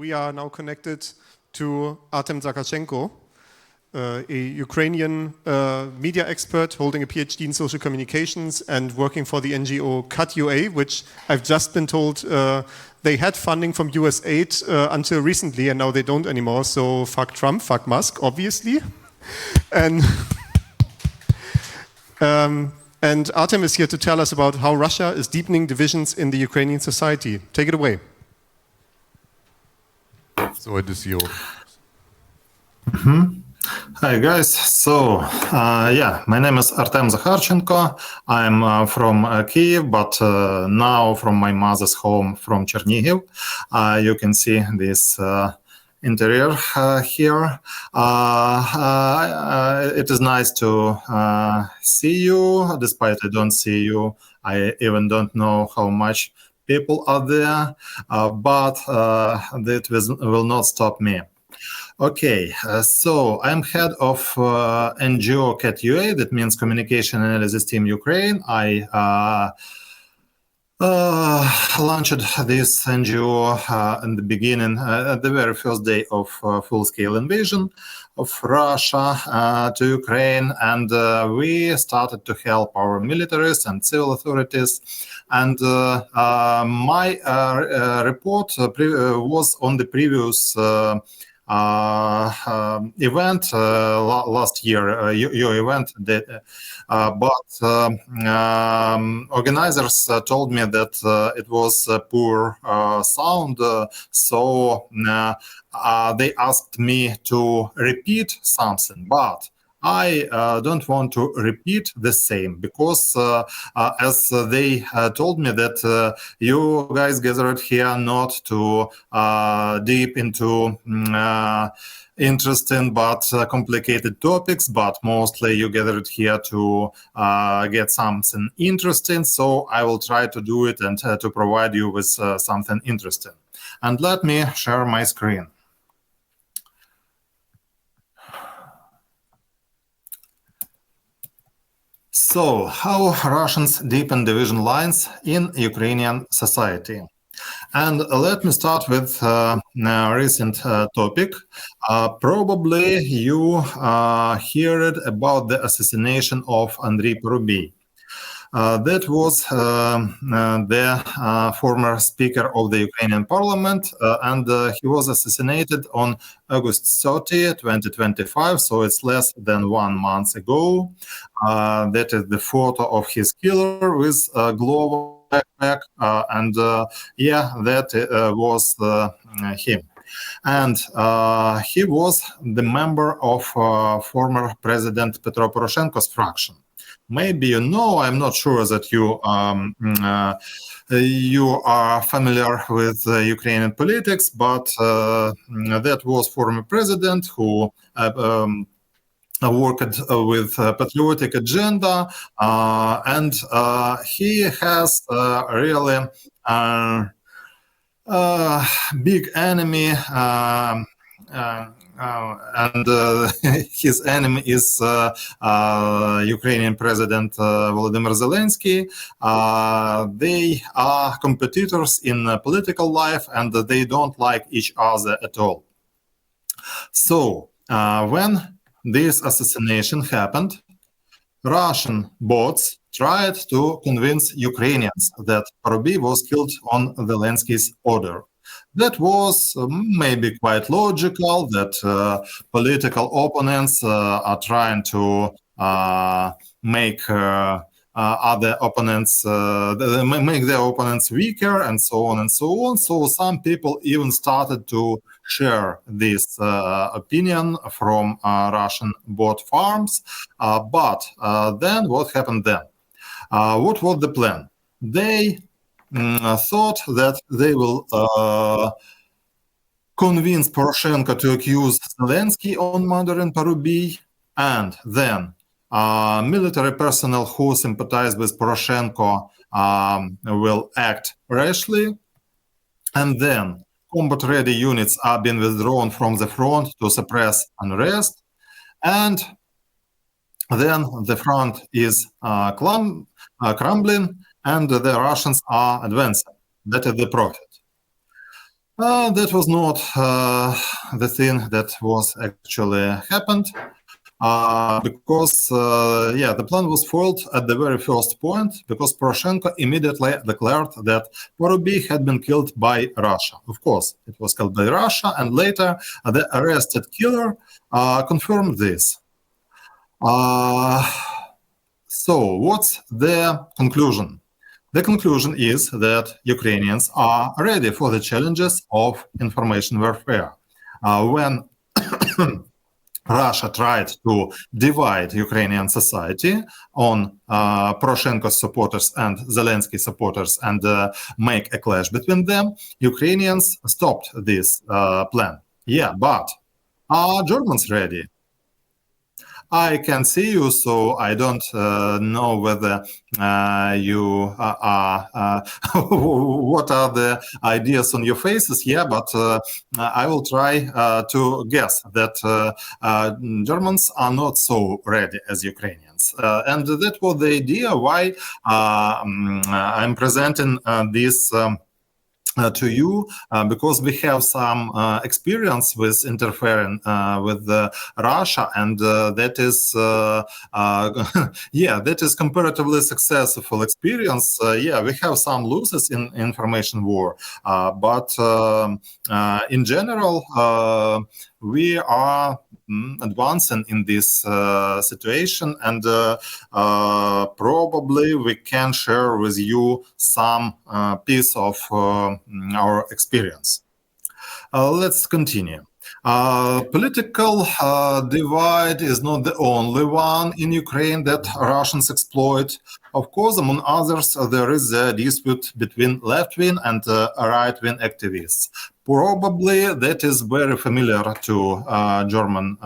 we are now connected to Artem Zakharchenko, a Ukrainian media expert holding a PhD in social communications and working for the NGO CAT-UA, which I've just been told they had funding from US aid until recently, and now they don't anymore. So fuck Trump, fuck Musk, obviously. And and Artem is here to tell us about how Russia is deepening divisions in the Ukrainian society. Take it away. So it is you. Hi guys. So yeah, my name is Artem Zakharchenko. I'm from Kiev, but now from my mother's home from Chernihiv. You can see this interior here. It is nice to see you, despite I don't see you. I even don't know how much people are there, but that will not stop me. Okay, so I'm head of NGO CAT-UA, that means Communication Analysis Team Ukraine. I launched this NGO in the beginning, at the very first day of full-scale invasion of Russia to Ukraine, and we started to help our militaries and civil authorities. And my report was on the previous event last year, your event, but organizers told me that it was poor sound, so they asked me to repeat something, but I don't want to repeat the same, because as they told me that you guys gathered here not to deep into interesting but complicated topics, but mostly you gathered here to get something interesting. So I will try to do it and to provide you with something interesting. And let me share my screen. So, how Russians deepen division lines in Ukrainian society? And let me start with a recent topic. Probably you heard about the assassination of Andrei Porubiy. That was the former speaker of the Ukrainian parliament, and he was assassinated on August 30, 2025, so it's less than 1 month ago. That is the photo of his killer with a glove backpack, and yeah, that was him. And he was the member of former President Petro Poroshenko's fraction. Maybe you know, I'm not sure that you you are familiar with Ukrainian politics, but that was former president who worked with patriotic agenda, and he has really big enemy, and his enemy is Ukrainian President Volodymyr Zelensky. They are competitors in political life, and they don't like each other at all. So when this assassination happened, Russian bots tried to convince Ukrainians that Porubiy was killed on Zelensky's order. That was maybe quite logical, that political opponents are trying to make other opponents, make their opponents weaker, and so on and so on. So some people even started to share this opinion from Russian bot farms. But then what happened then? What was the plan? They thought that they will convince Poroshenko to accuse Zelensky on murdering Porubiy, and then military personnel who sympathize with Poroshenko will act rashly, and then combat-ready units are being withdrawn from the front to suppress unrest, and then the front is crumbling, and the Russians are advancing. That is the profit. That was not the thing that was actually happened. Because the plan was foiled at the very first point, because Poroshenko immediately declared that Voroby had been killed by Russia. Of course, it was killed by Russia, and later the arrested killer confirmed this. So what's the conclusion? The conclusion is that Ukrainians are ready for the challenges of information warfare. When Russia tried to divide Ukrainian society on Poroshenko supporters and Zelensky supporters and make a clash between them, Ukrainians stopped this plan. Yeah, but are Germans ready? I can see you, so I don't know whether you are. What are the ideas on your faces? Yeah, but I will try to guess that Germans are not so ready as Ukrainians, and that was the idea why I'm presenting this. To you, because we have some experience with interfering with Russia, and that is that is comparatively successful experience. We have some losses in information war, but in general we are advancing in this situation, and probably we can share with you some piece of our experience. Let's continue. Political divide is not the only one in Ukraine that Russians exploit. Of course, among others, there is a dispute between left-wing and right-wing activists. Probably that is very familiar to German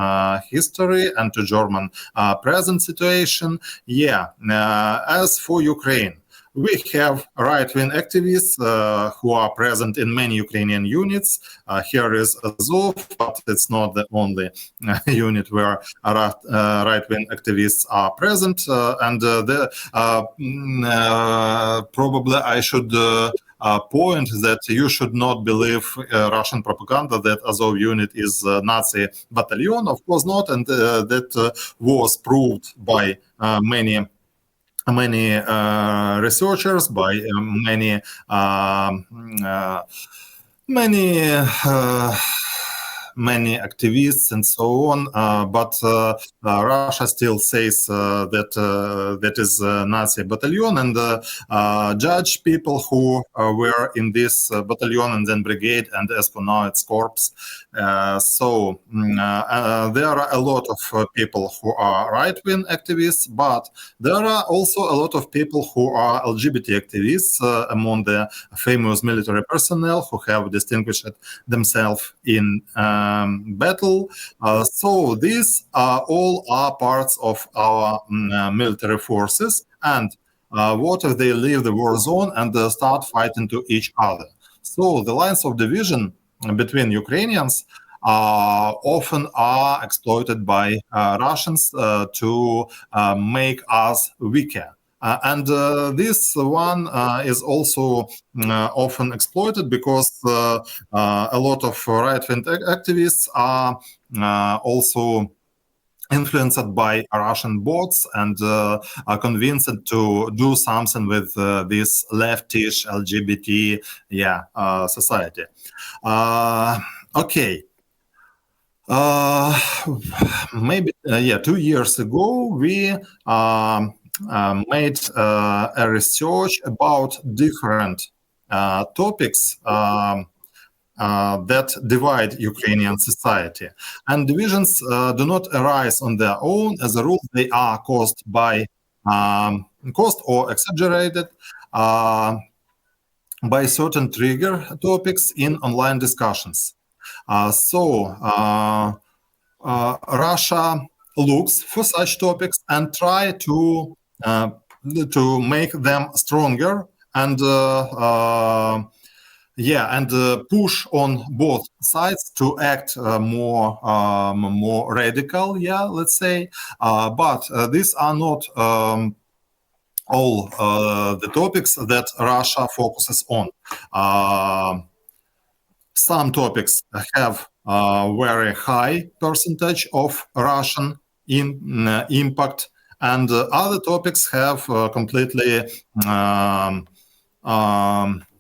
history and to German present situation. As for Ukraine, we have right-wing activists who are present in many Ukrainian units. Here is Azov, but it's not the only unit where right-wing activists are present. Probably I should point that you should not believe Russian propaganda that Azov unit is a Nazi battalion. Of course not, and that was proved by many researchers, by many activists and so on, but Russia still says that is a Nazi battalion, and judge people who were in this battalion and then brigade, and as for now it's corps. So there are a lot of people who are right-wing activists, but there are also a lot of people who are LGBT activists among the famous military personnel who have distinguished themselves in battle. So these all are parts of our military forces, and what if they leave the war zone and start fighting to each other? So the lines of division between Ukrainians often are exploited by Russians to make us weaker. And this one is also often exploited because a lot of right-wing activists are also influenced by Russian bots and are convinced to do something with this leftish LGBT society. Okay. Maybe 2 years ago we made a research about different topics that divide Ukrainian society. And divisions do not arise on their own. As a rule, they are caused or exaggerated by certain trigger topics in online discussions. Russia looks for such topics and try to make them stronger and push on both sides to act more radical, let's say. But these are not all the topics that Russia focuses on. some topics have very high percentage of Russian impact, and other topics have completely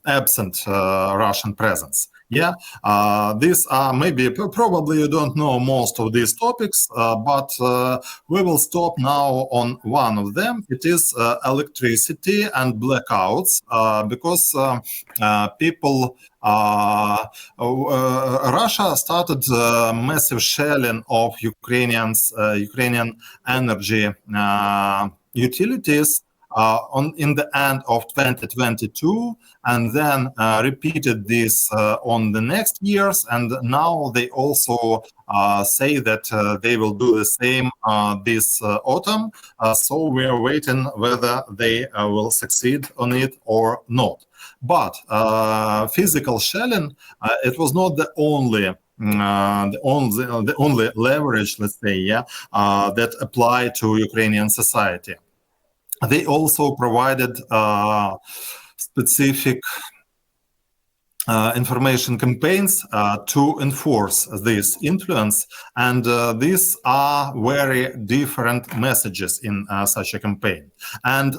absent Russian presence. Yeah, these are probably you don't know most of these topics, but we will stop now on one of them. It is electricity and blackouts, because people. Russia started massive shelling of Ukrainian energy utilities in the end of 2022, and then repeated this on the next years. And now they also say that they will do the same this autumn. So we are waiting whether they will succeed on it or not. But physical shelling, it was not the only the only leverage, let's say, that applied to Ukrainian society. They also provided specific information campaigns to enforce this influence, and these are very different messages in such a campaign. And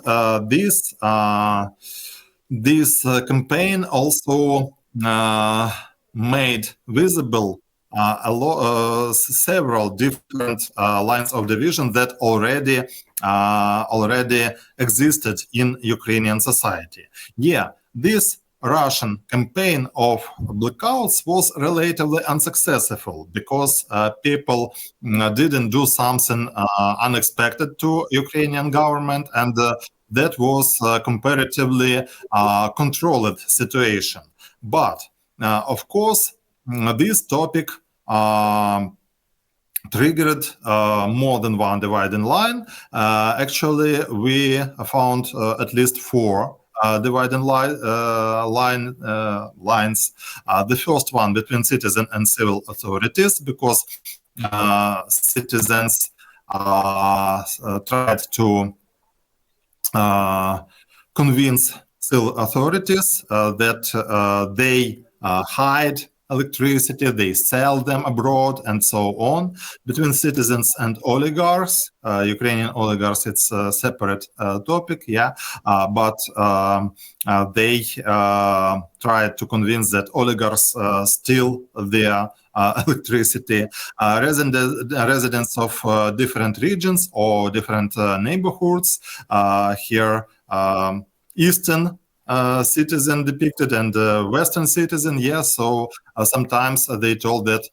this campaign also made visible several different lines of division that already existed in Ukrainian society. Yeah, this Russian campaign of blackouts was relatively unsuccessful because people didn't do something unexpected to Ukrainian government, and that was comparatively controlled situation. But of course, this topic triggered more than one dividing line. Actually, we found at least four dividing lines. The first one between citizen and civil authorities, because citizens tried to convince civil authorities that they hide electricity, they sell them abroad, and so on. Between citizens and oligarchs, Ukrainian oligarchs, it's a separate topic, but they tried to convince that oligarchs steal their electricity. Residents of different regions or different neighborhoods, here Eastern citizen depicted and Western citizen. So sometimes they told that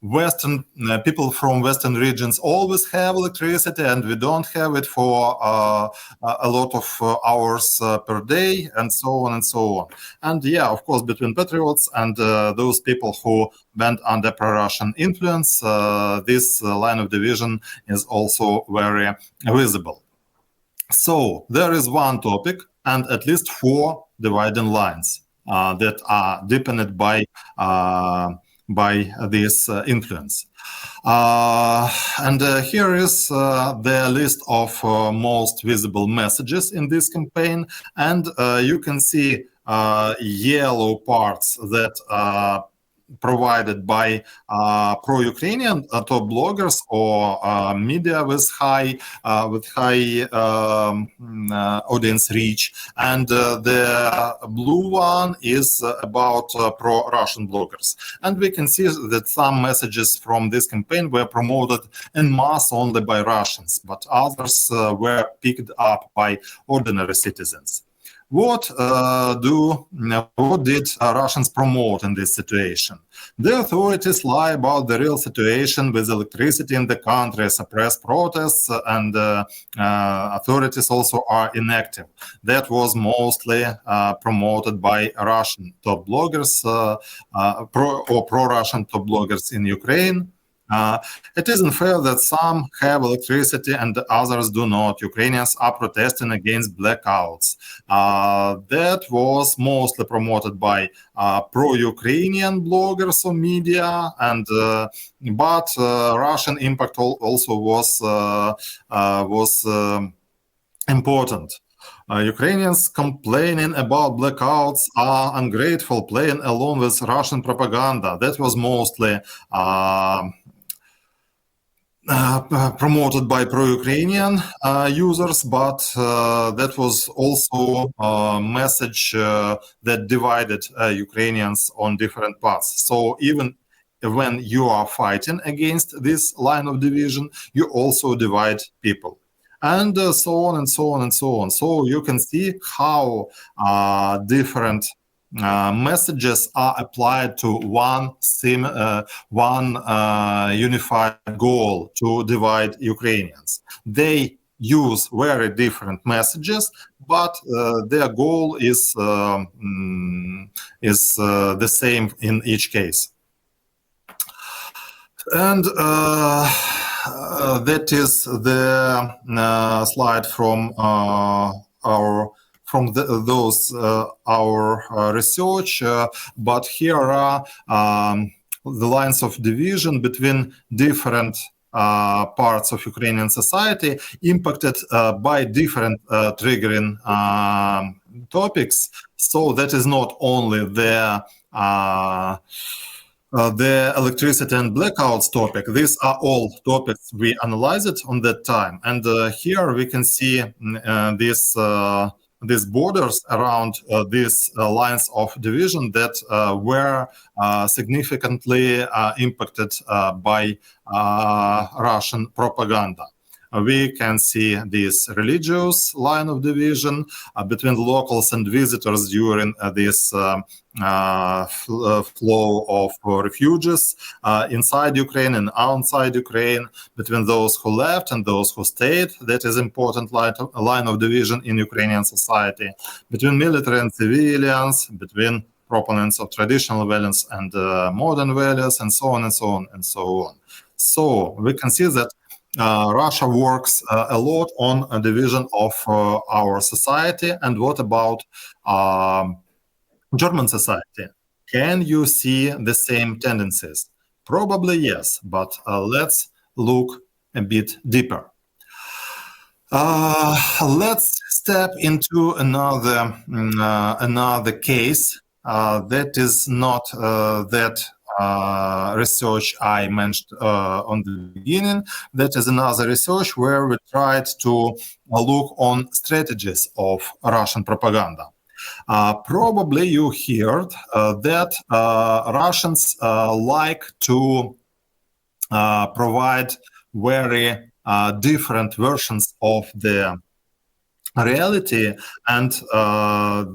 Western people from Western regions always have electricity, and we don't have it for a lot of hours per day, and so on and so on. And of course, between patriots and those people who went under pro-Russian influence, this line of division is also very visible. So there is one topic and at least four dividing lines that are deepened by this influence. And here is the list of most visible messages in this campaign. And you can see yellow parts that provided by pro-Ukrainian top bloggers or media with high audience reach, and the blue one is about pro-Russian bloggers. And we can see that some messages from this campaign were promoted en masse only by Russians, but others were picked up by ordinary citizens. What did Russians promote in this situation? The authorities lie about the real situation with electricity in the country, suppress protests, and authorities also are inactive. That was mostly promoted by Russian top bloggers pro-Russian top bloggers in Ukraine. It isn't fair that some have electricity and others do not. Ukrainians are protesting against blackouts. That was mostly promoted by pro-Ukrainian bloggers or media, and but Russian impact also was important. Ukrainians complaining about blackouts are ungrateful, playing along with Russian propaganda. That was mostly promoted by pro-Ukrainian users, but that was also a message that divided Ukrainians on different paths. So even when you are fighting against this line of division, you also divide people. And so on and so on and so on. So you can see how different messages are applied to one unified goal to divide Ukrainians. They use very different messages, but their goal is the same in each case. And that is the slide from our research, but here are the lines of division between different parts of Ukrainian society impacted by different triggering topics. So that is not only the electricity and blackouts topic. These are all topics we analyzed on that time. And here we can see these borders around these lines of division that were significantly impacted by Russian propaganda. We can see this religious line of division between locals and visitors during this flow of refugees inside Ukraine and outside Ukraine, between those who left and those who stayed. That is important line of division in Ukrainian society, between military and civilians, between proponents of traditional values and modern values, and so on and so on and so on. So we can see that Russia works a lot on a division of our society. And what about German society? Can you see the same tendencies? Probably yes, but let's look a bit deeper. Let's step into another case that is not that research I mentioned on the beginning. That is another research where we tried to look on strategies of Russian propaganda. Probably you heard that Russians like to provide very different versions of the reality, and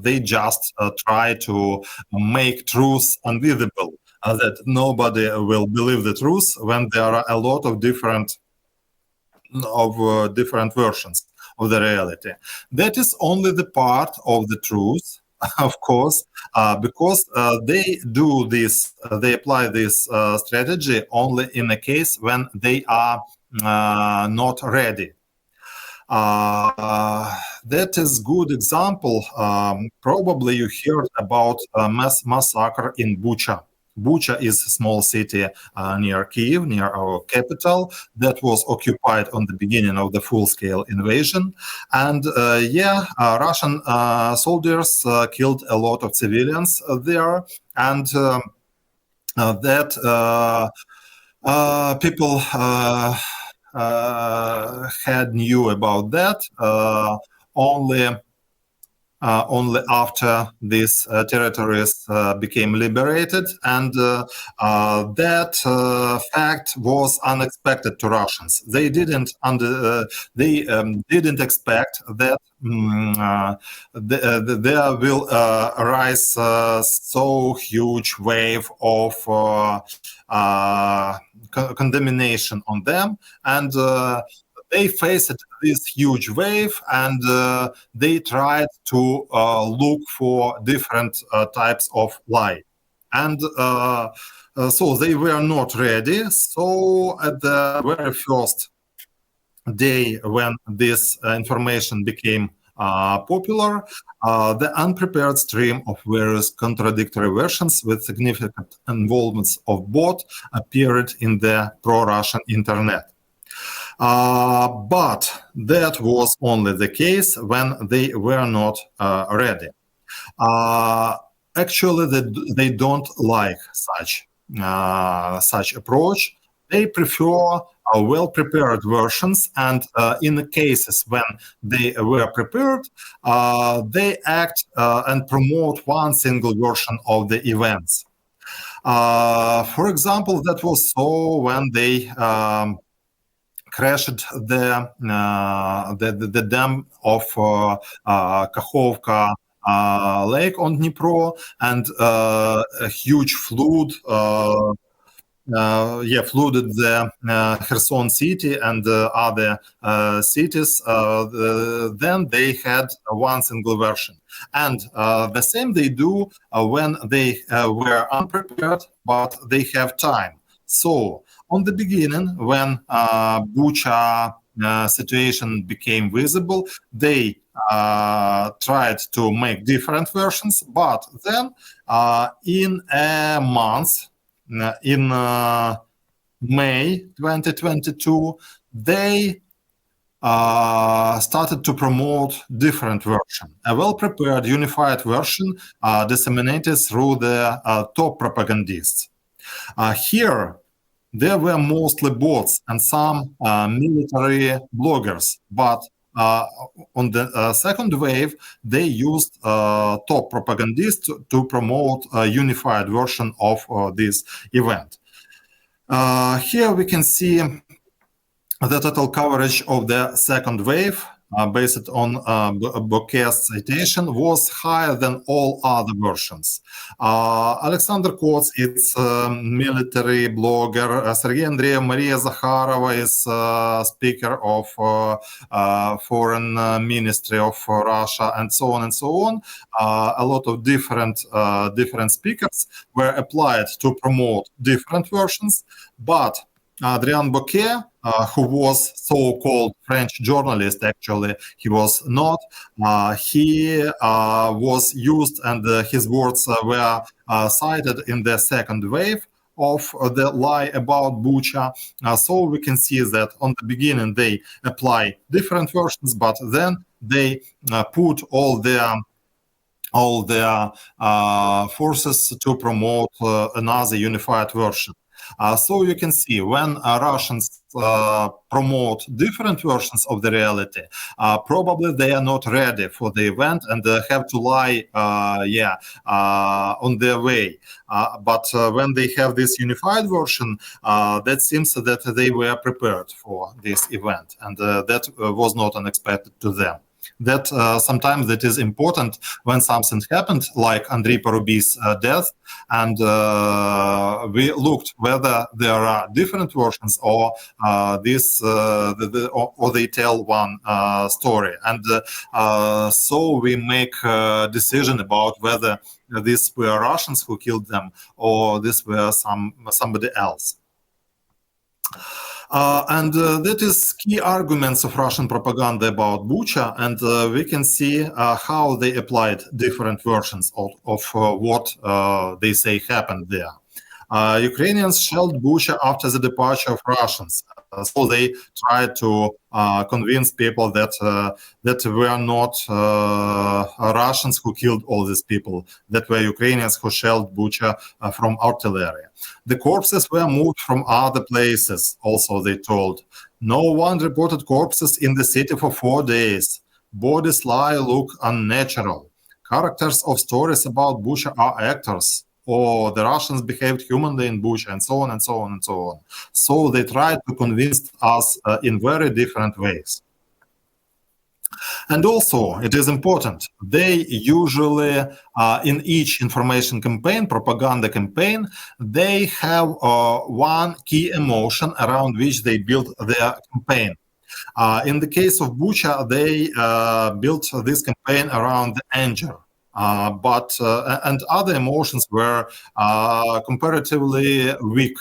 they just try to make truth invisible, that nobody will believe the truth when there are a lot of different versions of the reality. That is only the part of the truth, of course, because they do this, they apply this strategy only in a case when they are not ready. That is good example. Probably you heard about massacre in Bucha. Bucha is a small city near Kyiv, near our capital, that was occupied on the beginning of the full-scale invasion. And Russian soldiers killed a lot of civilians there, and that people had knew about that only after these territories became liberated, and that fact was unexpected to Russians. They didn't expect that there will arise so huge wave of condemnation on them, and they faced this huge wave, and they tried to look for different types of lie. And so they were not ready. So at the very first day when this information became popular, the unprepared stream of various contradictory versions with significant involvements of both appeared in the pro-Russian internet. But that was only the case when they were not ready. Actually, they don't like such approach. They prefer well-prepared versions, and in the cases when they were prepared, they act and promote one single version of the events. For example, that was so when they crashed the dam of Kakhovka lake on Dnipro, and a huge flood flooded the Kherson city and other cities. Then they had one single version. And the same they do when they were unprepared, but they have time. So on the beginning, when Bucha situation became visible, they tried to make different versions, but then in a month, in May 2022, they started to promote different version, a well-prepared, unified version disseminated through the top propagandists. Here, there were mostly bots and some military bloggers, but on the second wave, they used top propagandists to promote a unified version of this event. Here we can see the total coverage of the second wave, based on Bucha's citation, was higher than all other versions. Alexander Kots is a military blogger. Sergei Andreev, Maria Zakharova is speaker of Foreign Ministry of Russia, and so on and so on. A lot of different speakers were applied to promote different versions, but Adrian Bucha, who was so-called French journalist, actually he was not. He was used, and his words were cited in the second wave of the lie about Bucha. So we can see that on the beginning they apply different versions, but then they put all their forces to promote another unified version. So you can see when Russians promote different versions of the reality, probably they are not ready for the event and have to lie on their way. But when they have this unified version, that seems that they were prepared for this event, and that was not unexpected to them. That sometimes that is important when something happened, like Andrei Porubi's death, and we looked whether there are different versions or or they tell one story, and so we make a decision about whether these were Russians who killed them or this were somebody else. And that is key arguments of Russian propaganda about Bucha, and we can see how they applied different versions of what they say happened there. Ukrainians shelled Bucha after the departure of Russians. So they tried to convince people that that were not Russians who killed all these people, that were Ukrainians who shelled Bucha from artillery. The corpses were moved from other places, also they told. No one reported corpses in the city for 4 days. Bodies look unnatural. Characters of stories about Bucha are actors. Or the Russians behaved humanly in Bucha, and so on and so on and so on. So they tried to convince us in very different ways. And also, it is important, they usually, in each information campaign, propaganda campaign, they have one key emotion around which they build their campaign. In the case of Bucha, they built this campaign around the anger. And other emotions were comparatively weak.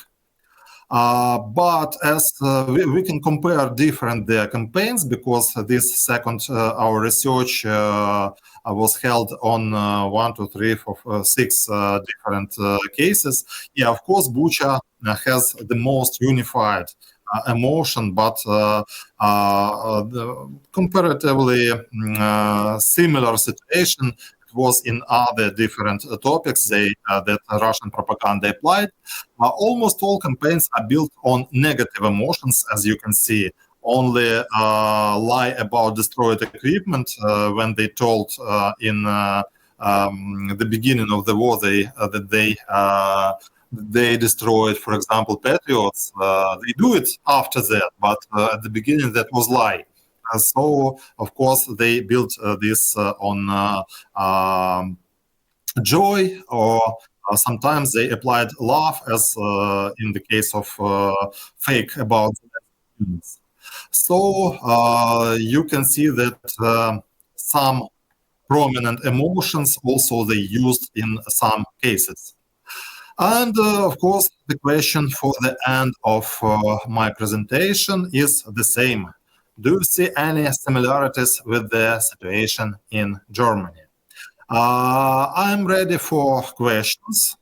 But as we can compare different their campaigns, because this second our research was held on 1, 2, 3, 4, 6 different cases. Yeah, of course, Bucha has the most unified emotion, but the comparatively similar situation was in other different topics that Russian propaganda applied. Almost all campaigns are built on negative emotions, as you can see. Only lie about destroyed equipment when they told in the beginning of the war that they destroyed, for example, Patriots. They do it after that, but at the beginning that was lie. So, of course, they built this on joy, or sometimes they applied love, as in the case of fake about students. So you can see that some prominent emotions also they used in some cases. And of course, the question for the end of my presentation is the same. Do you see any similarities with the situation in Germany? I'm ready for questions.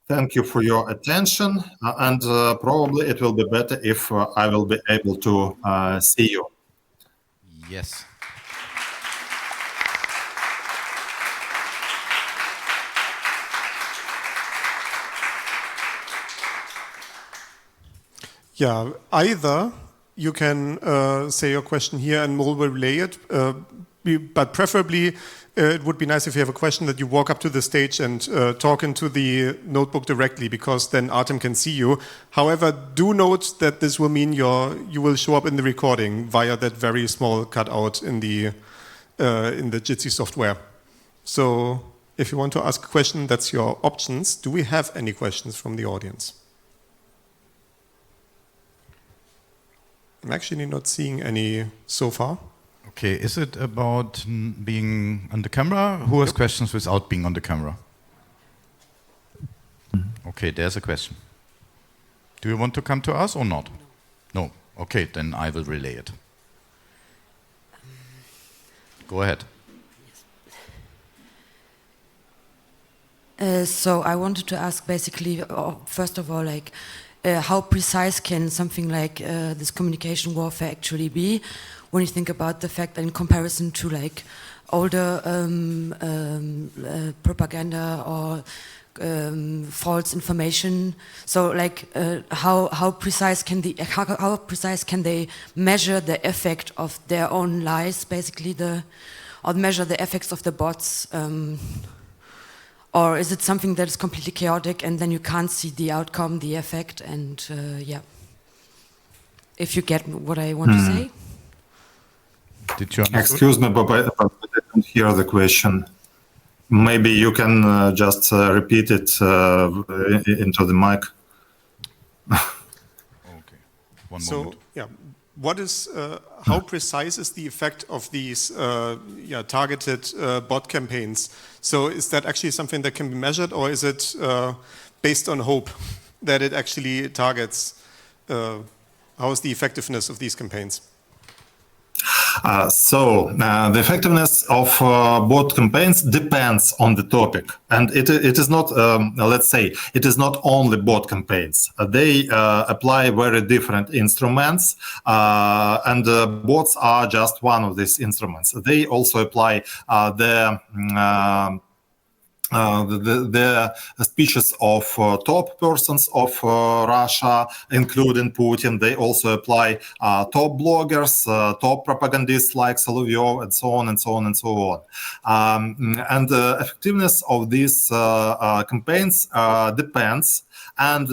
Thank you for your attention, and probably it will be better if I will be able to see you. Yes. Yeah, either you can say your question here and Mol will relay it, but preferably it would be nice if you have a question that you walk up to the stage and talk into the notebook directly, because then Artem can see you. However, do note that this will mean you will show up in the recording via that very small cutout in the Jitsi software. So if you want to ask a question, that's your options. Do we have any questions from the audience? I'm actually not seeing any so far. Okay, is it about being on the camera? Who has questions without being on the camera? Okay, there's a question. Do you want to come to us or not? No. Okay, then I will relay it. Go ahead. So I wanted to ask basically, first of all, like, how precise can something like this communication warfare actually be, when you think about the fact that in comparison to like older propaganda or false information? So like how precise can they measure the effect of their own lies, basically, or measure the effects of the bots? Or is it something that is completely chaotic and then you can't see the outcome, the effect, and yeah. If you get what I want to say. Did you understand? Excuse me, but I didn't hear the question. Maybe you can just repeat it into the mic. Okay, one moment. Yeah, what is how precise is the effect of these targeted bot campaigns? So is that actually something that can be measured, or is it based on hope that it actually targets? How is the effectiveness of these campaigns? The effectiveness of bot campaigns depends on the topic, and it is not, let's say, it is not only bot campaigns. They apply very different instruments, and bots are just one of these instruments. They also apply the speeches of top persons of Russia, including Putin. They also apply top bloggers, top propagandists like Solovyov, and so on and so on and so on. And the effectiveness of these campaigns depends. And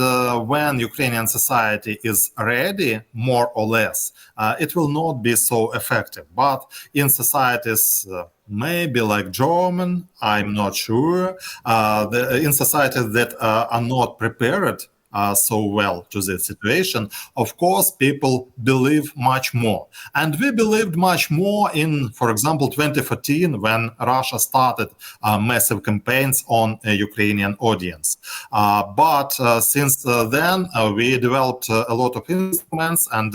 when Ukrainian society is ready, more or less, it will not be so effective. But in societies maybe like German, I'm not sure, in societies that are not prepared so well to this situation, of course, people believe much more. And we believed much more in, for example, 2014, when Russia started massive campaigns on a Ukrainian audience. But since then, we developed a lot of instruments, and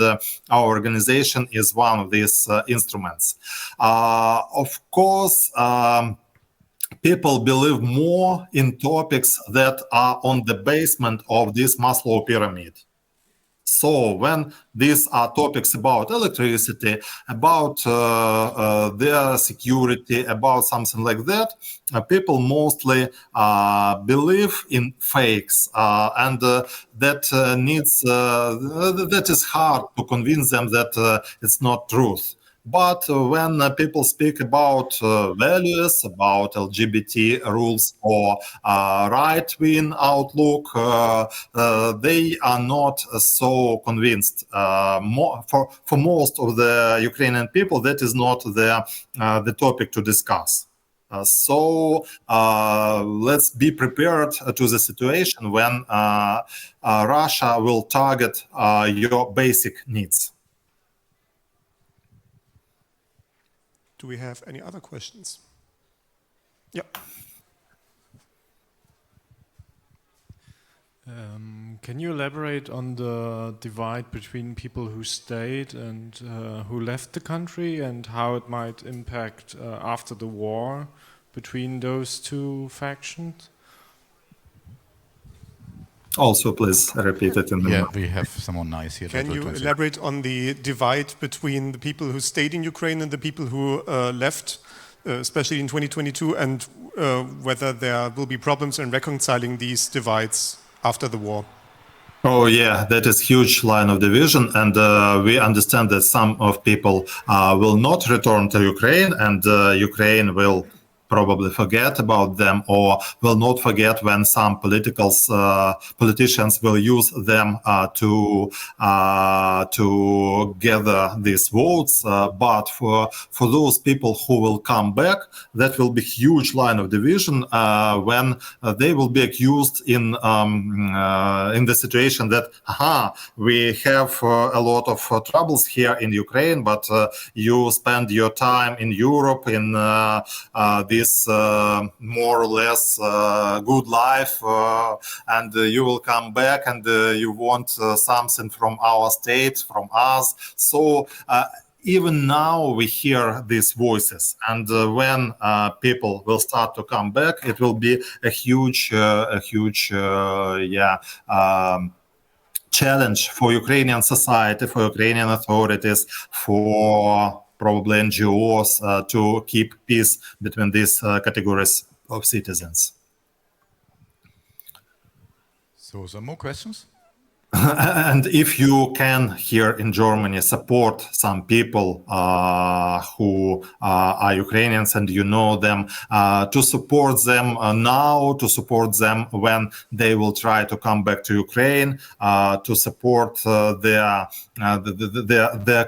our organization is one of these instruments. Of course, people believe more in topics that are on the basement of this Maslow pyramid. So when these are topics about electricity, about their security, about something like that, people mostly believe in fakes, and that is hard to convince them that it's not truth. But when people speak about values, about LGBT rules or right-wing outlook, they are not so convinced. For most of the Ukrainian people, that is not the topic to discuss. So let's be prepared to the situation when Russia will target your basic needs. Do we have any other questions? Yeah. Can you elaborate on the divide between people who stayed and who left the country, and how it might impact after the war between those two factions? Also, please repeat it. Yeah, we have someone nice here. Can you elaborate on the divide between the people who stayed in Ukraine and the people who left, especially in 2022, and whether there will be problems in reconciling these divides after the war? Oh yeah, that is huge line of division, and we understand that some of people will not return to Ukraine, and Ukraine will probably forget about them, or will not forget when some politicians will use them to gather these votes. But for those people who will come back, that will be huge line of division when they will be accused in the situation that we have a lot of troubles here in Ukraine, but you spend your time in Europe in this more or less good life, and you will come back and you want something from our state, from us. So even now we hear these voices, and when people will start to come back, it will be a huge challenge for Ukrainian society, for Ukrainian authorities, for probably NGOs to keep peace between these categories of citizens. So some more questions? And if you can here in Germany support some people who are Ukrainians and you know them, to support them now, to support them when they will try to come back to Ukraine, to support their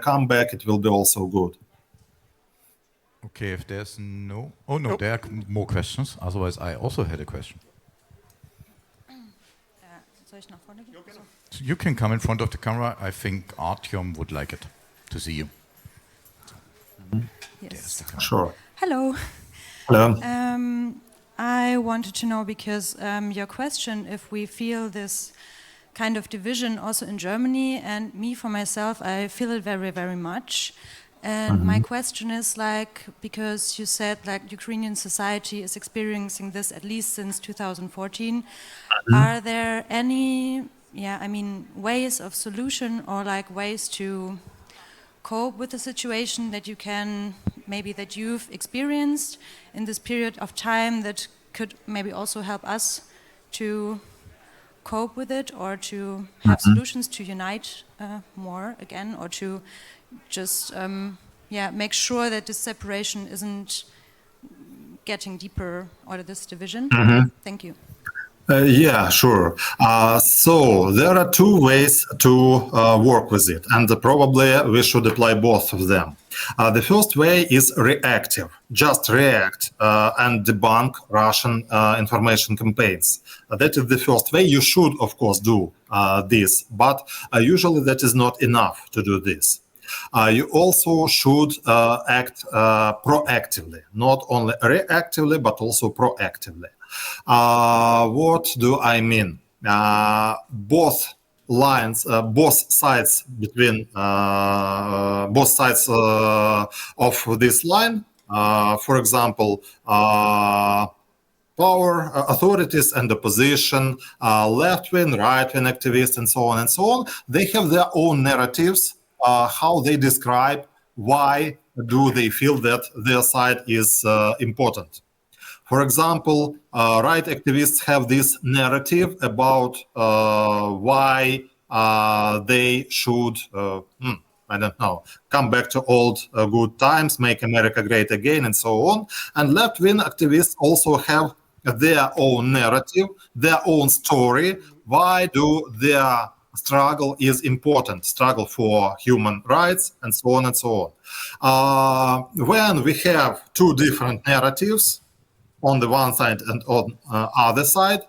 comeback, it will be also good. Okay, if there's no... Oh no, there are more questions. Otherwise, I also had a question. You can come in front of the camera. I think Artyom would like it to see you. Yes. Sure. Hello. Hello. I wanted to know, because your question, if we feel this kind of division also in Germany, and me for myself, I feel it very, very much. And my question is, like, because you said like Ukrainian society is experiencing this at least since 2014, are there any, ways of solution, or like ways to cope with the situation that you can, maybe that you've experienced in this period of time, that could maybe also help us to cope with it, or to have solutions to unite more again, or to just make sure that this separation isn't getting deeper, or this division? Thank you. Yeah, sure. So there are two ways to work with it, and probably we should apply both of them. The first way is reactive, just react and debunk Russian information campaigns. That is the first way. You should, of course, do this, but usually that is not enough to do this. You also should act proactively, not only reactively, but also proactively. What do I mean? Both lines, both sides between both sides of this line. For example, power authorities and opposition, left-wing, right-wing activists, and so on, they have their own narratives, how they describe why do they feel that their side is important. For example, right activists have this narrative about why they should, I don't know, come back to old good times, make America great again, and so on. And left-wing activists also have their own narrative, their own story. Why do their struggle is important, struggle for human rights, and so on and so on. When we have two different narratives, on the one side and on other side,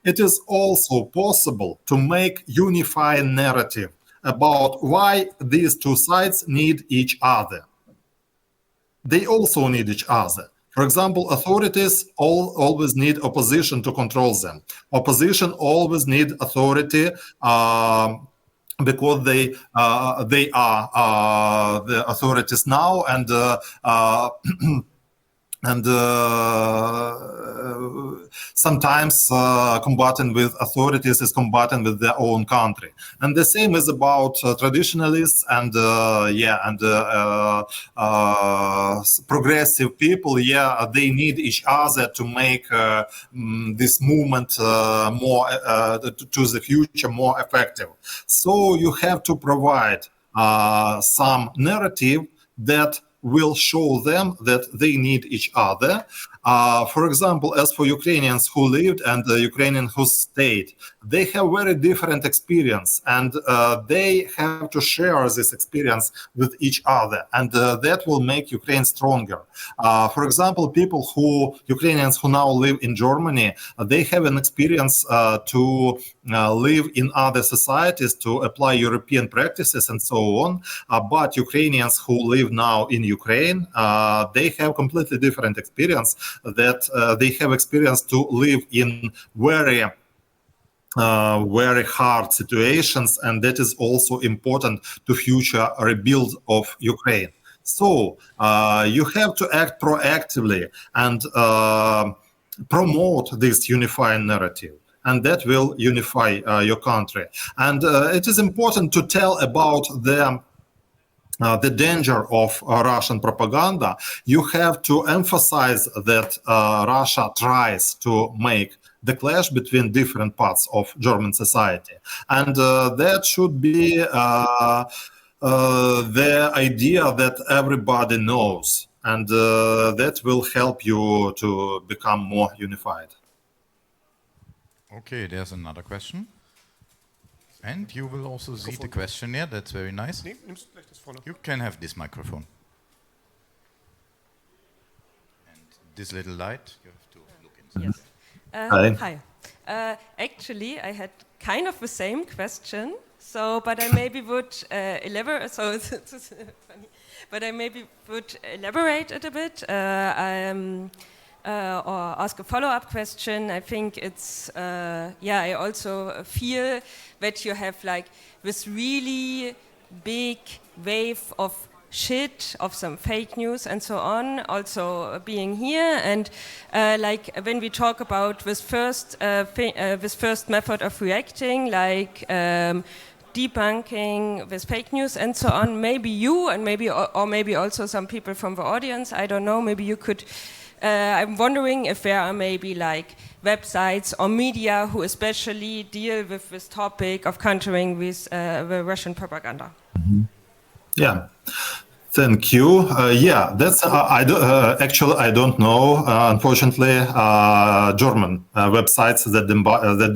it is also possible to make unifying narrative about why these two sides need each other. They also need each other. For example, authorities always need opposition to control them. Opposition always need authority because they are the authorities now, and sometimes combating with authorities is combating with their own country. And the same is about traditionalists and progressive people. Yeah, they need each other to make this movement more to the future more effective. So you have to provide some narrative that will show them that they need each other. For example, as for Ukrainians who lived and the Ukrainians who stayed, they have very different experience, and they have to share this experience with each other, and that will make Ukraine stronger. For example, Ukrainians who now live in Germany, they have an experience to live in other societies, to apply European practices and so on. But Ukrainians who live now in Ukraine, they have completely different experience, that they have experience to live in very hard situations, and that is also important to future rebuild of Ukraine. So you have to act proactively and promote this unifying narrative, and that will unify your country. And it is important to tell about the danger of Russian propaganda. You have to emphasize that Russia tries to make the clash between different parts of German society. And that should be the idea that everybody knows. And that will help you to become more unified. Okay, there's another question. And you will also see the questionnaire. That's very nice. You can have this microphone. And this little light, you have to look inside. Yes. Hi. Actually, I had kind of the same question. But I maybe would elaborate. So it's funny. But I maybe would elaborate it a bit. Or ask a follow-up question. I think it's, I also feel that you have like this really big wave of shit, of some fake news and so on, also being here. And like when we talk about this first method of reacting, like debunking with fake news and so on, maybe you and maybe also some people from the audience, I don't know, maybe you could I'm wondering if there are maybe like websites or media who especially deal with this topic of countering with the Russian propaganda. Yeah. Thank you. That's actually I don't know. Unfortunately, German websites that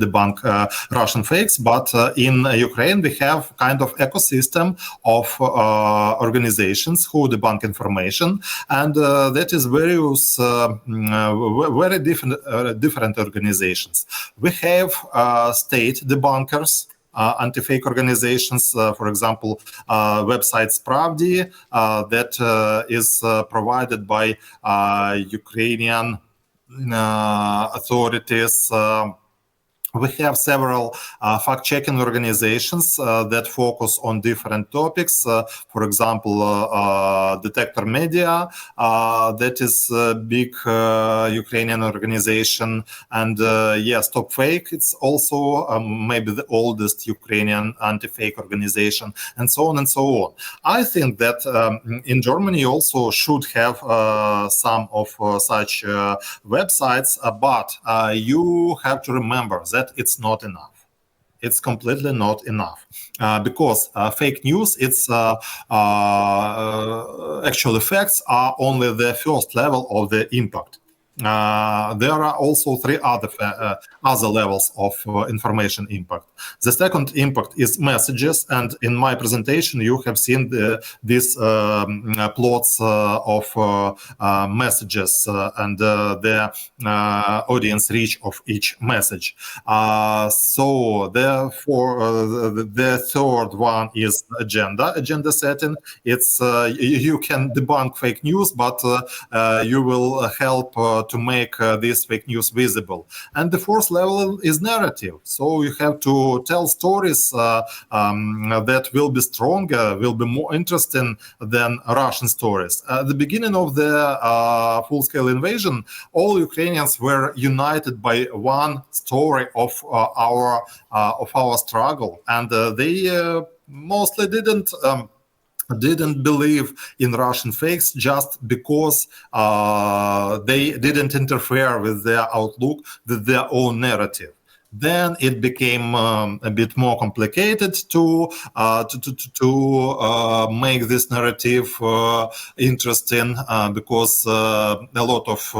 debunk Russian fakes. But in Ukraine, we have kind of ecosystem of organizations who debunk information, and that is various, very different organizations. We have state debunkers. Anti-fake organizations, for example, website Spravdi, that is provided by Ukrainian authorities We have several fact-checking organizations that focus on different topics. For example, Detector Media, that is a big Ukrainian organization. And yes, Stop Fake, it's also maybe the oldest Ukrainian anti-fake organization, and so on and so on. I think that in Germany also should have some of such websites, but you have to remember that it's not enough. It's completely not enough because fake news, it's actual facts are only the first level of the impact. There are also three other levels of information impact. The second impact is messages, and in my presentation you have seen these plots of messages and the audience reach of each message. So therefore, the third one is agenda setting. It's you can debunk fake news, but you will help to make this fake news visible. And the fourth level is narrative. So you have to tell stories that will be stronger, will be more interesting than Russian stories. At the beginning of the full-scale invasion, all Ukrainians were united by one story of our struggle, and they mostly didn't believe in Russian fakes just because they didn't interfere with their outlook, with their own narrative. Then it became a bit more complicated to make this narrative interesting because a lot of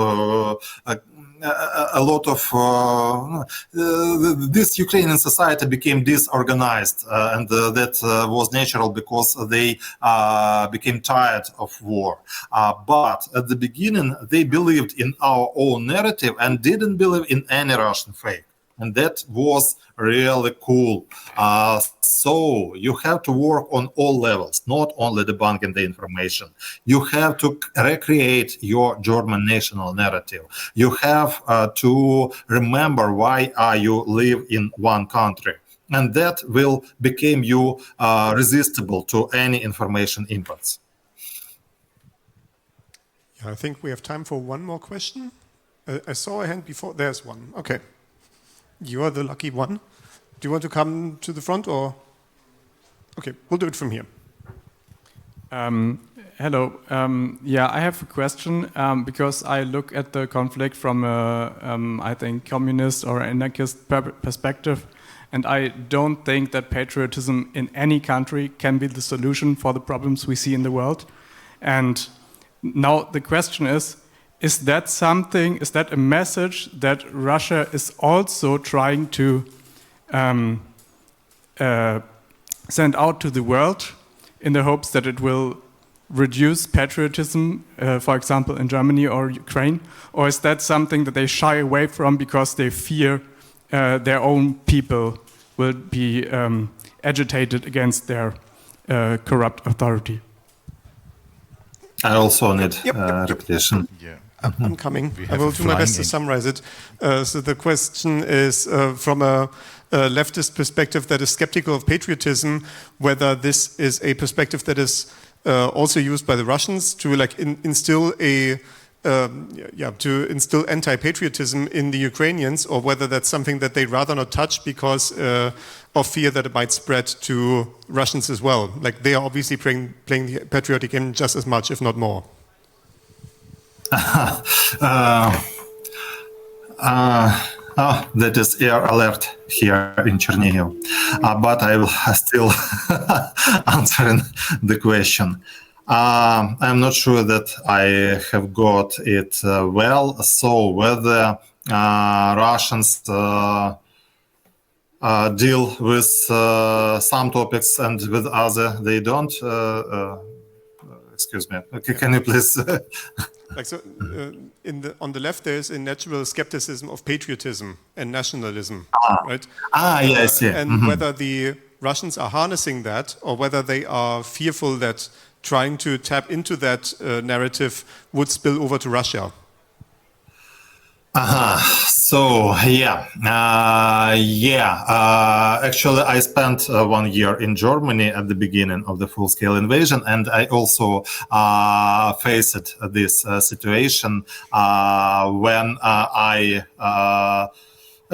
this Ukrainian society became disorganized, and that was natural because they became tired of war. But at the beginning, they believed in our own narrative and didn't believe in any Russian fake. And that was really cool. So you have to work on all levels, not only debunking the information. You have to recreate your German national narrative. You have to remember why you live in one country. And that will become you resistible to any information impacts. Yeah, I think we have time for one more question. I saw a hand before. There's one. Okay. You are the lucky one. Do you want to come to the front or? Okay, we'll do it from here. Hello. Yeah, I have a question because I look at the conflict from a, I think, communist or anarchist perspective, and I don't think that patriotism in any country can be the solution for the problems we see in the world. And now the question is that something, is that a message that Russia is also trying to send out to the world in the hopes that it will reduce patriotism, for example, in Germany or Ukraine? Or is that something that they shy away from because they fear their own people will be agitated against their corrupt authority? I also need repetition. Yeah. I'm coming. I will do my best to summarize it. So the question is from a leftist perspective that is skeptical of patriotism, whether this is a perspective that is also used by the Russians to like instill a to instill anti-patriotism in the Ukrainians, or whether that's something that they'd rather not touch because of fear that it might spread to Russians as well. Like they are obviously playing the patriotic game just as much, if not more. That is air alert here in Chernihiv, but I will still answering the question. I'm not sure that I have got it well. So whether Russians deal with some topics and with other they don't. Excuse me. Okay, can you please? Like so, on the left, there is a natural skepticism of patriotism and nationalism, right? Yeah, I see. And whether the Russians are harnessing that, or whether they are fearful that trying to tap into that narrative would spill over to Russia. Actually, I spent 1 year in Germany at the beginning of the full-scale invasion, and I also faced this situation when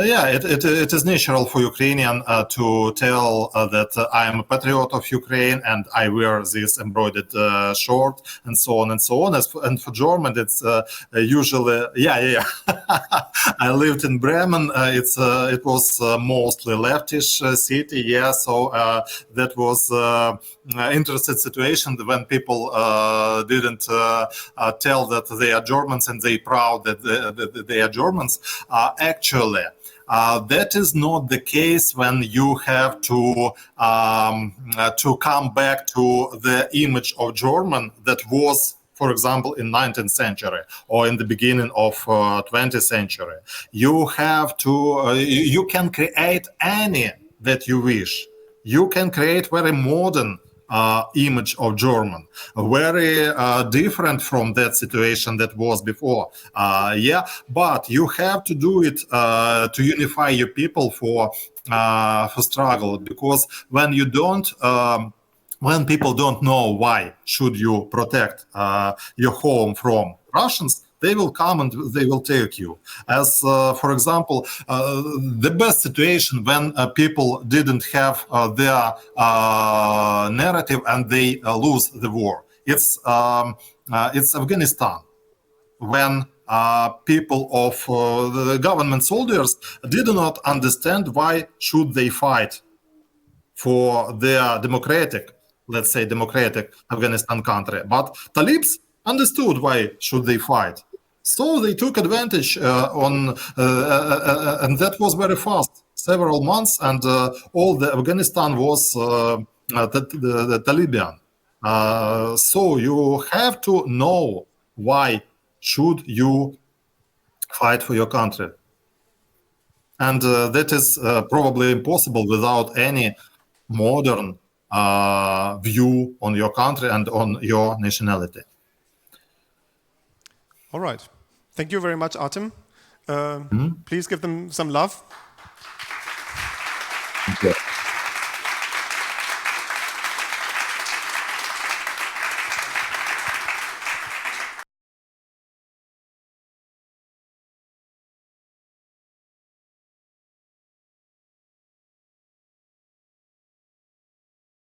it is natural for Ukrainian to tell that I am a patriot of Ukraine and I wear this embroidered shirt and so on and so on. And for German, it's usually, I lived in Bremen. It was mostly leftish city, so that was interesting situation when people didn't tell that they are Germans and they proud that they are Germans. Actually, that is not the case when you have to come back to the image of German that was, for example, in 19th century or in the beginning of 20th century. You have to, you can create any that you wish. You can create very modern image of German, very different from that situation that was before. But you have to do it to unify your people for struggle, because when you don't. When people don't know why should you protect your home from Russians, they will come and they will take you. As, for example, the best situation when people didn't have their narrative and they lose the war. It's Afghanistan, when people of the government soldiers did not understand why should they fight for their democratic, let's say, democratic Afghanistan country. But Talibs understood why should they fight. So they took advantage and that was very fast, several months, and all the Afghanistan was the Taliban. So you have to know why should you fight for your country. And that is probably impossible without any modern view on your country and on your nationality. All right. Thank you very much, Artem. Please give them some love. Thank you.